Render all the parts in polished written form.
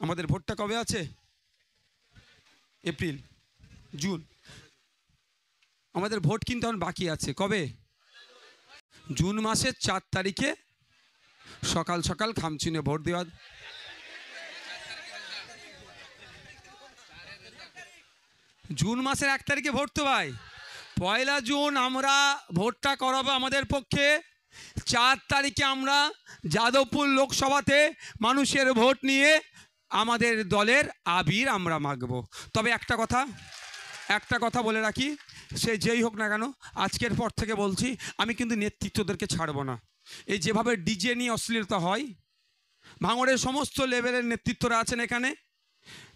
আমাদের ভোটটা কবে আছে? April, June. আমাদের ভোট কিন্তু এখন বাকি আছে। কবে? জুন মাসের 4 তারিখে সকাল সকাল খামচিনে ভোট দেওয়া। জুন মাসের 1 তারিখে ভোট তো ভাই। 1 জুন আমরা ভোটটা করাবো আমাদের পক্ষে। 4 তারিখে আমরা যাদবপুর লোকসভাতে মানুষের ভোট নিয়ে আমাদের দলের আবির আমরা মাগবো। তবে একটা কথা বলে রাখি, সে যেই হোক না কেন, আজকের পর থেকে বলছি, আমি কিন্তু নেতৃত্বদেরকে ছাড়বো না। এই যেভাবে ডিজে নিয়ে অশ্লীলতা হয়, ভাঙড়ের সমস্ত লেভেলের নেতৃত্বরা আছেন, এখানে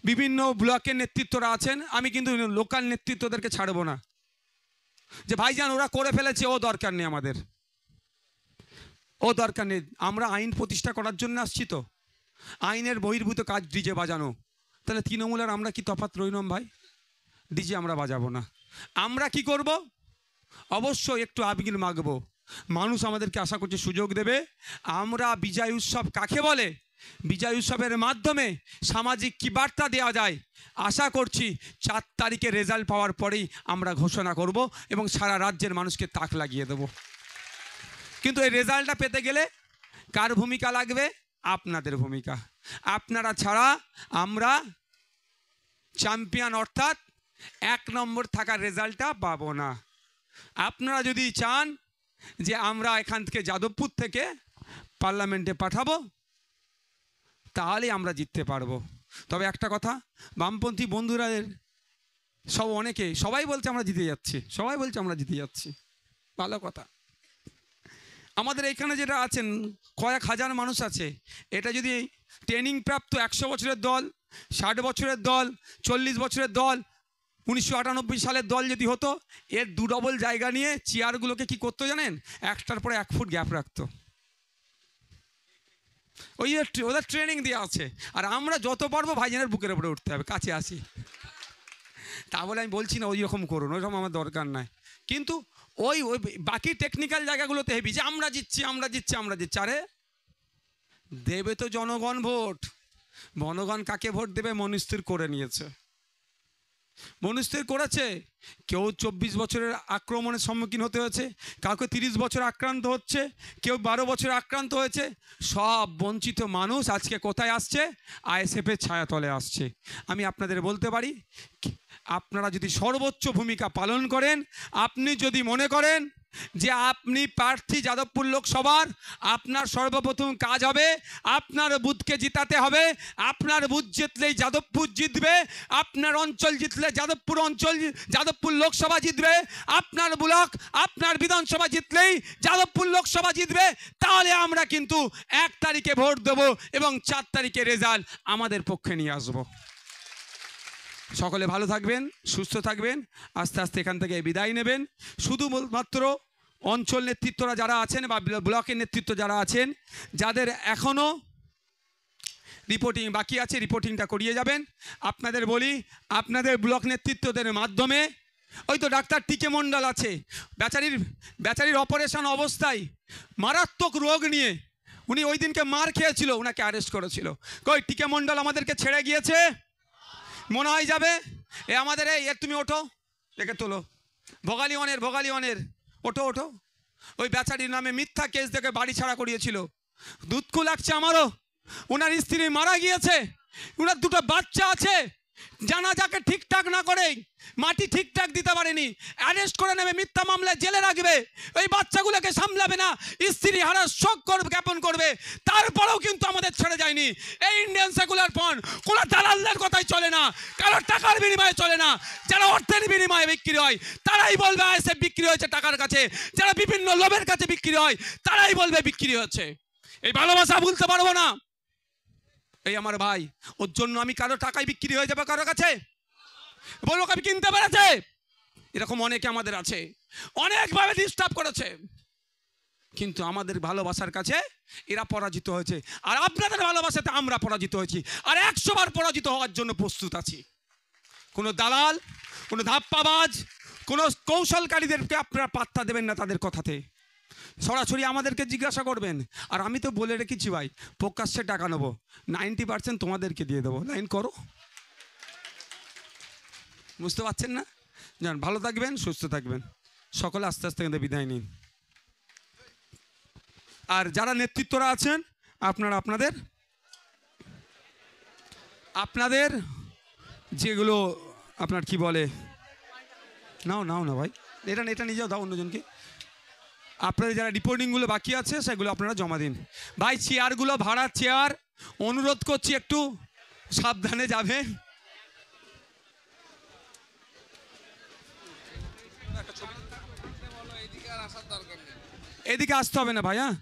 বিভিন্ন ব্লকের নেতৃত্বরা আছেন, আমি কিন্তু লোকাল নেতৃত্বদেরকে ছাড়বো না। যে ভাইজান ওরা করে ফেলেছে, ও দরকার নেই, আমাদের ও দরকার নেই। আমরা আইন প্রতিষ্ঠা করার জন্য আসছি। তো আইনের বহির্ভূত কাজ ডিজে বাজানো, তাহলে তৃণমূল আর আমরা কি তফাৎ রইলাম ভাই? ডিজে আমরা বাজাবো না। আমরা কি করব? অবশ্যই একটু আবির মাগবো। মানুষ আমাদেরকে আশা করছে সুযোগ দেবে। আমরা বিজয় উৎসব কাকে বলে, বিজয় উৎসবের মাধ্যমে সামাজিক কি বার্তা দেওয়া যায়, আশা করছি 4 তারিখে রেজাল্ট পাওয়ার পরেই আমরা ঘোষণা করব এবং সারা রাজ্যের মানুষকে তাক লাগিয়ে দেব। কিন্তু এই রেজাল্টটা পেতে গেলে কার ভূমিকা লাগবে? আপনাদের ভূমিকা। আপনারা ছাড়া আমরা চ্যাম্পিয়ন অর্থাৎ 1 নম্বর থাকার রেজাল্টটা পাবো না। আপনারা যদি চান যে আমরা এখান থেকে যাদবপুর থেকে পার্লামেন্টে পাঠাবো, তাহলে আমরা জিততে পারবো। তবে একটা কথা, বামপন্থী বন্ধুরা সবাই বলছে আমরা জিতে যাচ্ছি, সবাই বলছে আমরা জিতে যাচ্ছি, ভালো কথা। আমাদের এখানে যেটা আছেন কয়েক হাজার মানুষ আছে, এটা যদি ট্রেনিং প্রাপ্ত 100 বছরের দল, 60 বছরের দল, 40 বছরের দল, 1998 সালের দল যদি হতো, এর 2 ডবল জায়গা নিয়ে চেয়ারগুলোকে কি করতো জানেন? একটার পরে 1 ফুট গ্যাপ রাখতো। ওদের ট্রেনিং দেওয়া আছে। আর আমরা যত পারবো ভাইজানের বুকের উপরে উঠতে হবে, কাছে আসি। তা বলে আমি বলছি না ওই রকম করুন, ওইরকম আমার দরকার নাই। কিন্তু ওই বাকি টেকনিক্যাল জায়গাগুলোতে হেবি যে আমরা জিতছি। আরে দেবে তো জনগণ ভোট। জনগণ কাকে ভোট দেবে? মনস্থির করে নিয়েছে, মনস্থির করেছে। কেউ 24 বছরের আক্রমণের সম্মুখীন হতে হয়েছে, কাউকে 30 বছর আক্রান্ত হচ্ছে, কেউ 12 বছর আক্রান্ত হয়েছে। সব বঞ্চিত মানুষ আজকে কোথায় আসছে? আইএসএফের ছায়াতলে আসছে। আমি আপনাদের বলতে পারি, আপনারা যদি সর্বোচ্চ ভূমিকা পালন করেন, আপনি যদি মনে করেন যে আপনি প্রার্থী যাদবপুর লোকসভার, আপনার সর্বপ্রথম কাজ হবে আপনার বুথকে জিতাতে হবে। আপনার বুথ জিতলেই যাদবপুর জিতবে, আপনার অঞ্চল জিতলে যাদবপুর লোকসভা জিতবে, আপনার ব্লক, আপনার বিধানসভা জিতলেই যাদবপুর লোকসভা জিতবে। তাহলে আমরা কিন্তু 1 তারিখে ভোট দেবো এবং 4 তারিখে রেজাল্ট আমাদের পক্ষে নিয়ে আসবো। সকলে ভালো থাকবেন, সুস্থ থাকবেন, আস্তে আস্তে এখান থেকে বিদায় নেবেন। শুধুমাত্র অঞ্চল নেতৃত্বরা যারা আছেন বা ব্লকের নেতৃত্ব যারা আছেন, যাদের এখনও রিপোর্টিং বাকি আছে, রিপোর্টিংটা করিয়ে যাবেন। আপনাদের বলি, আপনাদের ব্লক নেতৃত্বদের মাধ্যমে, ওই তো ডাক্তার টিকে মণ্ডল আছে, বেচারির অপারেশন অবস্থায় মারাত্মক রোগ নিয়ে উনি ওই দিনকে মার খেয়েছিল, ওনাকে অ্যারেস্ট করেছিল। কই টিকে মণ্ডল আমাদেরকে ছেড়ে গিয়েছে? মনে হয় যাবে। আমাদের তুমি ওঠো, একে তোলো, ভোগালিওয়ানের ওঠো। ওই বেচারির নামে মিথ্যা কেস থেকে বাড়ি ছাড়া করিয়েছিল। দুঃখ লাগছে আমারও, ওনার স্ত্রী মারা গিয়েছে, ওনার 2টো বাচ্চা আছে, জানাজাকে ঠিকঠাক না করে মাটি ঠিকঠাক দিতে পারেনি, অ্যারেস্ট করে নেবে, মিথ্যা মামলায় জেলে রাখবে, ওই বাচ্চাগুলোকে সামলাবে না, স্ত্রী হারার শোক জ্ঞাপন করবে। তারপরেও কিন্তু আমাদের ছেড়ে যায়নি। এই ইন্ডিয়ান সেকুলার ফ্রন্ট কোনো দালালদের কথাই চলে না, কারো টাকার বিনিময়ে চলে না। যারা অর্থের বিনিময়ে বিক্রি হয় তারাই বলবে আইএসএফ বিক্রি হয়েছে টাকার কাছে, যারা বিভিন্ন লোভের কাছে বিক্রি হয় তারাই বলবে বিক্রি হচ্ছে। এই ভালোবাসা ভুলতে পারবো না। এই আমার ভাই, ওর জন্য আমি কারো টাকায় বিক্রি হয়ে যাবো কারো কাছে? বলবো আমি কিনতে পেরেছে? এরকম অনেকে আমাদের আছে, অনেকভাবে ডিস্টার্ব করেছে, কিন্তু আমাদের ভালোবাসার কাছে এরা পরাজিত হয়েছে। আর আপনাদের ভালোবাসাতে আমরা পরাজিত হয়েছি, আর 100 বার পরাজিত হওয়ার জন্য প্রস্তুত আছি। কোনো দালাল, কোনো ধাপ্পাবাজ, কোনো কৌশলকারীদেরকে আপনারা পাত্তা দেবেন না তাদের কথাতে। সরাসরি আমাদেরকে জিজ্ঞাসা করবেন। আর আমি তো বলে রেখেছি ভাই, প্রকাশ্যে টাকা নেবো, 90% তোমাদেরকে দিয়ে দেবো, লাইন করো। বুঝতে পারছেন না? যান, ভালো থাকবেন, সুস্থ থাকবেন, সকলে আস্তে আস্তে কিন্তু বিদায় নিন। আর যারা নেতৃত্বরা আছেন, আপনারা আপনাদের যেগুলো আপনার কি বলে, নাও না ভাই, এটা নিয়ে যাও, দাও অন্যজনকে। আপনাদের যারা রিপোর্টিংগুলো বাকি আছে সেগুলো আপনারা জমা দিন। ভাই চেয়ারগুলো ভাড়ার চেয়ার, অনুরোধ করছি একটু সাবধানে যাবেন। এদিকে আসতে হবে না ভাই। হ্যাঁ,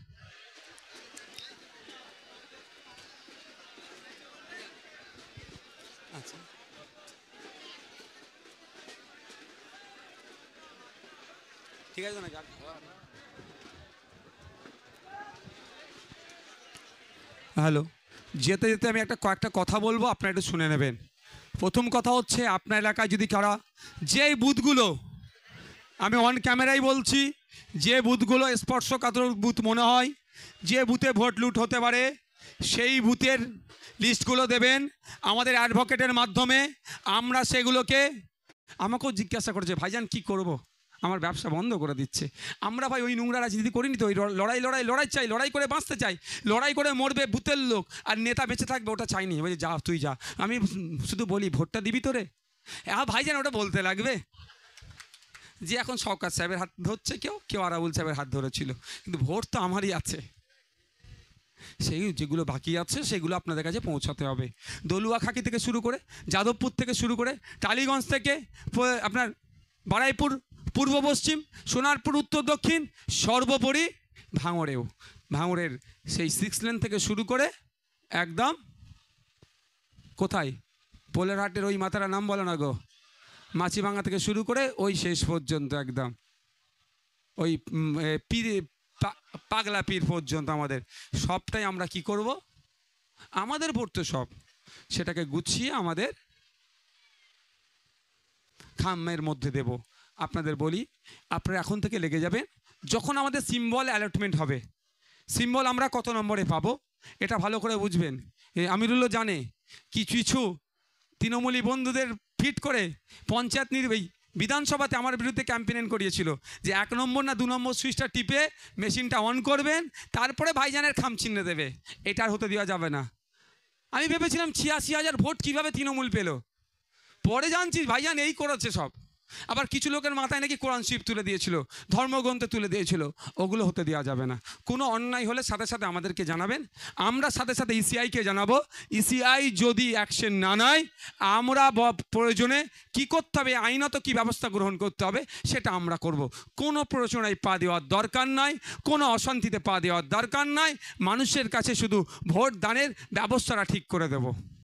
আচ্ছা, ঠিক আছে না? হ্যালো, যেতে যেতে আমি কয়েকটা কথা বলবো, আপনারা একটু শুনে নেবেন। প্রথম কথা হচ্ছে, আপনার এলাকায় যদি কারা, যে বুথগুলো, আমি অন ক্যামেরাই বলছি, যে বুথগুলো স্পর্শকাতর বুথ মনে হয়, যে বুথে ভোট লুট হতে পারে, সেই বুথের লিস্টগুলো দেবেন আমাদের অ্যাডভোকেটের মাধ্যমে। আমরা সেগুলোকে, আমাকেও জিজ্ঞাসা করেছে ভাইজান কি করব, আমার ব্যবসা বন্ধ করে দিচ্ছে। আমরা ভাই ওই নোংরা রাজনীতি করিনি তো, ওই লড়াই চাই, লড়াই করে বাঁচতে চাই, লড়াই করে মরবে বুথের লোক, আর নেতা বেঁচে থাকবে ওটা চাইনি। বলি যা তুই যা, আমি শুধু বলি ভোটটা দিবি তোরে। হ্যাঁ ভাইজান, ওটা বলতে লাগবে যে এখন শওকত সাহেবের হাত ধরছে, কেউ আরাবুল সাহেবের হাত ধরেছিল, কিন্তু ভোট তো আমারই আছে। সেই যেগুলো বাকি আছে সেগুলো আপনাদের কাছে পৌঁছাতে হবে। দলুয়াখাকি থেকে শুরু করে, যাদবপুর থেকে শুরু করে, টালিগঞ্জ থেকে আপনার বারাইপুর পূর্ব পশ্চিম, সোনারপুর উত্তর দক্ষিণ, সর্বোপরি ভাঙড়ের সেই 6 লেন থেকে শুরু করে একদম কোথায়, পোলেরহাটের ওই মাথাটা নাম বলো না গো, মাছিভাঙা থেকে শুরু করে ওই শেষ পর্যন্ত একদম ওই পাগলা পীর পর্যন্ত, আমাদের সবটাই আমরা কি করব, আমাদের ভোট তো সব, সেটাকে গুছিয়ে আমাদের খামের মধ্যে দেব। আপনাদের বলি, আপনারা এখন থেকে লেগে যাবেন। যখন আমাদের সিম্বল অ্যালটমেন্ট হবে, সিম্বল আমরা কত নম্বরে পাবো এটা ভালো করে বুঝবেন। আমিরুল্লাহ জানে, কিছু তৃণমূলী বন্ধুদের ফিট করে পঞ্চায়েত বিধানসভাতে আমার বিরুদ্ধে ক্যাম্পেইন করিয়েছিল যে 1 নম্বর না 2 নম্বর সুইচটা টিপে মেশিনটা অন করবেন, তারপরে ভাইজানের খাম চিহ্ন দেবে। এটা আর হতে দেওয়া যাবে না। আমি ভেবেছিলাম 86,000 ভোট কীভাবে তৃণমূল পেল, পরে জানছি ভাইজান এই করেছে সব। আবার কিছু লোকের মাথায় নাকি কোরআন শরীফ তুলে দিয়েছিল, ধর্মগ্রন্থ তুলে দিয়েছিল, ওগুলো হতে দেওয়া যাবে না। কোনো অন্যায় হলে সাথে সাথে আমাদেরকে জানাবেন, আমরা সাথে সাথে ইসিআইকে জানাবো। ইসিআই যদি অ্যাকশন না নেয়, আমরা প্রয়োজনে কি করতে হবে, আইনত কি ব্যবস্থা গ্রহণ করতে হবে সেটা আমরা করব। কোনো প্ররোচনায় পা দেওয়ার দরকার নাই, কোনো অশান্তিতে পা দেওয়ার দরকার নাই। মানুষের কাছে শুধু ভোট দানের ব্যবস্থাটা ঠিক করে দেব।